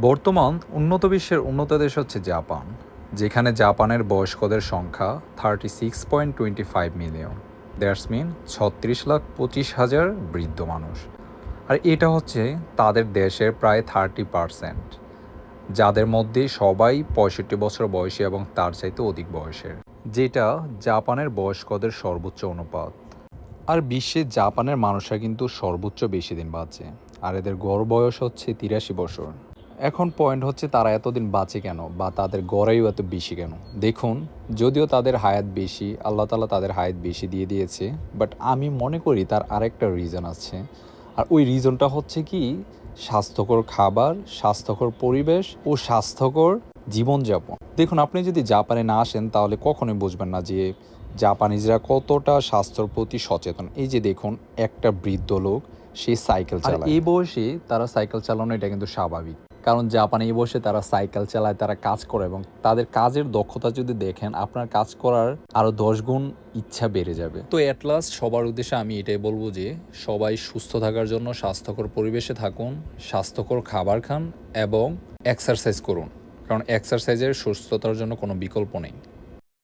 বর্তমান উন্নত বিশ্বের উন্নত দেশ হচ্ছে জাপান, যেখানে জাপানের বয়স্কদের সংখ্যা 36.25 মিলিয়ন। দ্যাটস মিন 36,25,000 বৃদ্ধ মানুষ। আর এটা হচ্ছে তাদের দেশের প্রায় 30%, যাদের মধ্যে সবাই 65 বছর বয়সী এবং তার চাইতে অধিক বয়সের, যেটা জাপানের বয়স্কদের সর্বোচ্চ অনুপাত। আর বিশ্বে জাপানের মানুষরা কিন্তু সর্বোচ্চ বেশি দিন বাঁচে, আর এদের গড় বয়স হচ্ছে 83 বছর। এখন পয়েন্ট হচ্ছে তারা এতদিন বাঁচে কেন, বা তাদের গড়াইও এত বেশি কেন। দেখুন, যদিও তাদের হায়াত বেশি, আল্লাহ তাআলা তাদের হায়াত বেশি দিয়ে দিয়েছে, বাট আমি মনে করি তার আরেকটা রিজন আছে। আর ওই রিজনটা হচ্ছে কি, স্বাস্থ্যকর খাবার, স্বাস্থ্যকর পরিবেশ ও স্বাস্থ্যকর জীবনযাপন। দেখুন, আপনি যদি জাপানে না আসেন তাহলে কখনোই বুঝবেন না যে জাপানিজরা কতটা স্বাস্থ্যর প্রতি সচেতন। এই যে দেখুন, একটা বৃদ্ধ লোক, সে সাইকেল চালায়। এই বয়সে তারা সাইকেল চালানো এটা কিন্তু স্বাভাবিক, কারণ জাপানে এই বয়সে তারা সাইকেল চালায়, তারা কাজ করে, এবং তাদের কাজের দক্ষতা যদি দেখেন, আপনার কাজ করার আরও 10 গুণ ইচ্ছা বেড়ে যাবে। তো অ্যাট লাস্ট সবার উদ্দেশ্যে আমি এটাই বলবো যে সবাই সুস্থ থাকার জন্য স্বাস্থ্যকর পরিবেশে থাকুন, স্বাস্থ্যকর খাবার খান এবং এক্সারসাইজ করুন, কারণ এক্সারসাইজের সুস্থতার জন্য কোনো বিকল্প নেই।